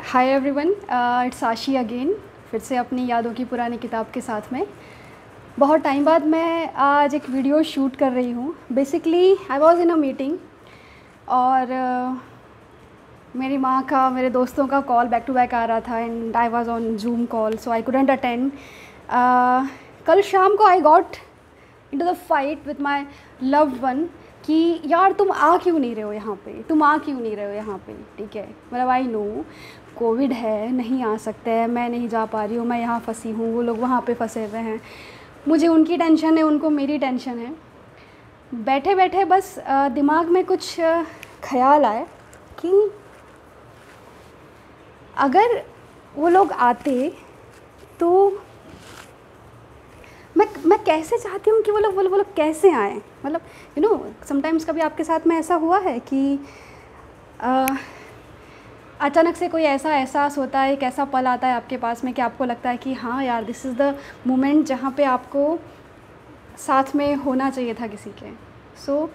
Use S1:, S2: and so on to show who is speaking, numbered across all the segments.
S1: Hi everyone, it's आशी again. फिर से अपनी यादों की पुरानी किताब के साथ में बहुत टाइम बाद मैं आज एक वीडियो शूट कर रही हूँ। Basically I was in a meeting और मेरी माँ का, मेरे दोस्तों का कॉल बैक टू बैक आ रहा था and I was on zoom call, so I couldn't attend. कल शाम को I got into the fight with my loved one कि यार तुम आ क्यों नहीं रहे हो यहाँ पे, तुम आ क्यों नहीं रहे हो यहाँ पे। ठीक है, मतलब आई नो कोविड है, नहीं आ सकते हैं, मैं नहीं जा पा रही हूँ, मैं यहाँ फंसी हूँ, वो लोग वहाँ पे फंसे हुए हैं, मुझे उनकी टेंशन है, उनको मेरी टेंशन है। बैठे बैठे बस दिमाग में कुछ ख्याल आए कि अगर वो लोग आते तो मैं कैसे चाहती हूँ कि वो लोग कैसे आएँ। मतलब यू नो समटाइम्स कभी आपके साथ में ऐसा हुआ है कि अचानक से कोई ऐसा एहसास होता है, एक ऐसा पल आता है आपके पास में कि आपको लगता है कि हाँ यार, दिस इज़ द मोमेंट जहाँ पे आपको साथ में होना चाहिए था किसी के। सो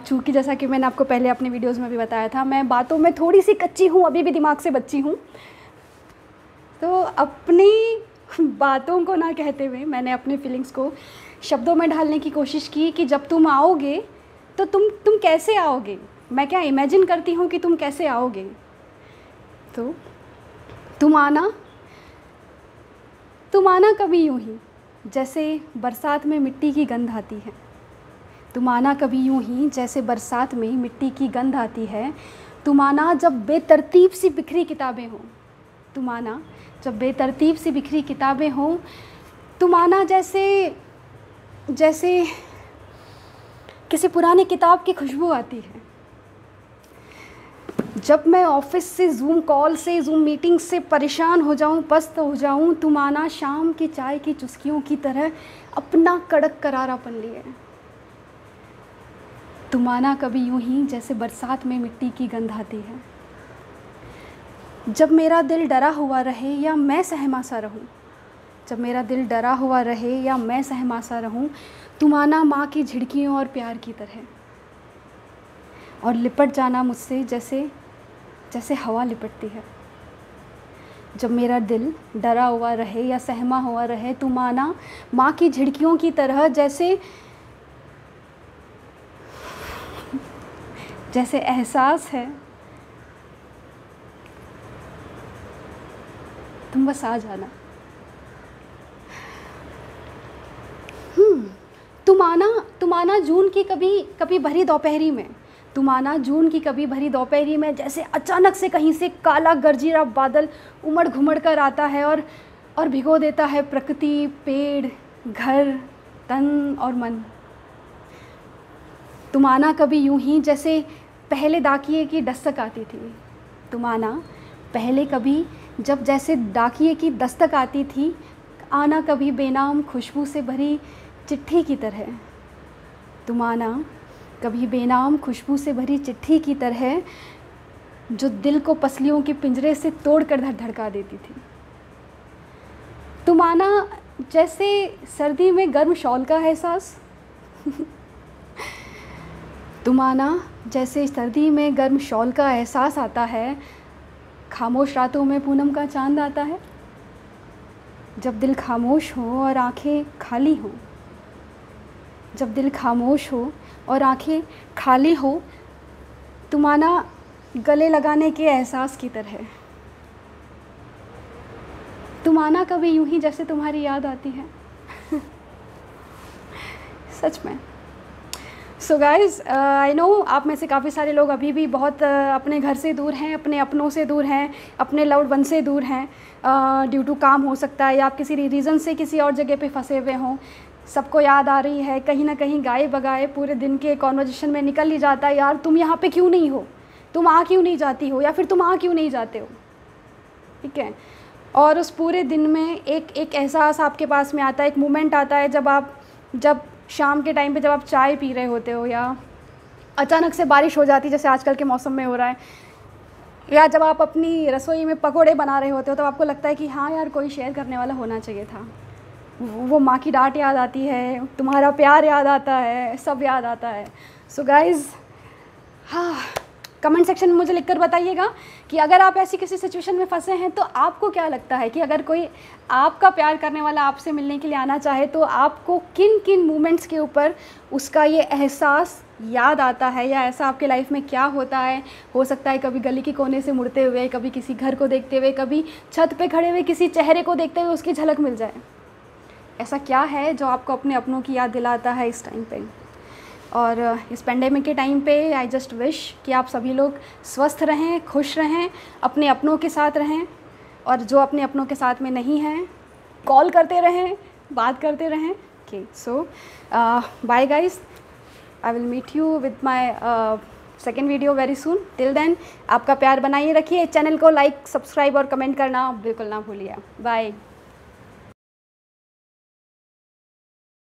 S1: चूँकि जैसा कि मैंने आपको पहले अपने वीडियोज़ में भी बताया था, मैं बातों में थोड़ी सी कच्ची हूँ, अभी भी दिमाग से बच्ची हूँ। तो अपनी बातों को ना कहते हुए मैंने अपने फीलिंग्स को शब्दों में ढालने की कोशिश की कि जब तुम आओगे तो तुम कैसे आओगे, मैं क्या इमेजिन करती हूँ कि तुम कैसे आओगे। तो तुम आना कभी यूँ ही जैसे बरसात में मिट्टी की गंध आती है। तुम आना कभी यूँ ही जैसे बरसात में मिट्टी की गंध आती है। तुम आना जब बेतरतीब सी बिखरी किताबें हों। तुम आना जब बेतरतीब सी बिखरी किताबें हों। तुम आना जैसे किसी पुरानी किताब की खुशबू आती है। जब मैं ऑफिस से, जूम कॉल से, जूम मीटिंग से परेशान हो जाऊं, पस्त हो जाऊं, तुम आना शाम की चाय की चुस्कियों की तरह अपना कड़क करारापन लिए। तुम आना कभी यूं ही जैसे बरसात में मिट्टी की गंध आती है। जब मेरा दिल डरा हुआ रहे या मैं सहमा सा रहूं, जब मेरा दिल डरा हुआ रहे या मैं सहमा सा रहूं, तुम आना माँ की झिड़कियों और प्यार की तरह और लिपट जाना मुझसे जैसे हवा लिपटती है। जब मेरा दिल डरा हुआ रहे या सहमा हुआ रहे, तुम आना माँ की झिड़कियों की तरह जैसे एहसास है, तुम बस आ जाना। तुम आना जून की कभी भरी दोपहरी में। तुम आना जून की कभी भरी दोपहरी में जैसे अचानक से कहीं से काला गरजीरा बादल उमड़ घुमड़ कर आता है और भिगो देता है प्रकृति, पेड़, घर, तन और मन। तुम आना कभी यूं ही जैसे पहले डाकिये की दस्तक आती थी। तुम आना पहले कभी जब जैसे डाकिये की दस्तक आती थी। आना कभी बेनाम खुशबू से भरी चिट्ठी की तरह। तुम आना कभी बेनाम खुशबू से भरी चिट्ठी की तरह जो दिल को पसलियों के पिंजरे से तोड़कर धड़का देती थी। तुम आना जैसे सर्दी में गर्म शॉल का एहसास। तुम आना जैसे सर्दी में गर्म शॉल का एहसास आता है। खामोश रातों में पूनम का चांद आता है। जब दिल खामोश हो और आंखें खाली हो, जब दिल खामोश हो और आंखें खाली हो, तुम आना गले लगाने के एहसास की तरह। तुम आना कभी यूं ही जैसे तुम्हारी याद आती है। सच में। सो गाइज़, आई नो आप में से काफ़ी सारे लोग अभी भी बहुत अपने घर से दूर हैं, अपने अपनों से दूर हैं, अपने लव्ड वन से दूर हैं। ड्यू टू काम हो सकता है या आप किसी रीज़न से किसी और जगह पे फंसे हुए हों। सबको याद आ रही है, कहीं ना कहीं गाए बगाए पूरे दिन के कॉन्वर्जेशन में निकल ही जाता है, यार तुम यहाँ पे क्यों नहीं हो, तुम आ क्यों नहीं जाती हो, या फिर तुम आ क्यों नहीं जाते हो। ठीक है, और उस पूरे दिन में एक एहसास आपके पास में आता है, एक मोमेंट आता है जब शाम के टाइम पे जब आप चाय पी रहे होते हो या अचानक से बारिश हो जाती है जैसे आजकल के मौसम में हो रहा है, या जब आप अपनी रसोई में पकोड़े बना रहे होते हो, तो आपको लगता है कि हाँ यार कोई शेयर करने वाला होना चाहिए था। वो माँ की डांट याद आती है, तुम्हारा प्यार याद आता है, सब याद आता है। सो गाइज़, हाँ कमेंट सेक्शन में मुझे लिखकर बताइएगा कि अगर आप ऐसी किसी सिचुएशन में फंसे हैं तो आपको क्या लगता है कि अगर कोई आपका प्यार करने वाला आपसे मिलने के लिए आना चाहे तो आपको किन किन मोमेंट्स के ऊपर उसका ये एहसास याद आता है, या ऐसा आपके लाइफ में क्या होता है। हो सकता है कभी गली के कोने से मुड़ते हुए, कभी किसी घर को देखते हुए, कभी छत पे खड़े हुए किसी चेहरे को देखते हुए उसकी झलक मिल जाए। ऐसा क्या है जो आपको अपने अपनों की याद दिलाता है इस टाइम पे। और इस पेंडेमिक के टाइम पे आई जस्ट विश कि आप सभी लोग स्वस्थ रहें, खुश रहें, अपने अपनों के साथ रहें, और जो अपने अपनों के साथ में नहीं हैं कॉल करते रहें, बात करते रहें। Okay, so bye guys, I will meet you with my second video very soon. Till then आपका प्यार बनाइए रखिए। चैनल को लाइक, सब्सक्राइब और कमेंट करना बिल्कुल ना भूलिए। बाय।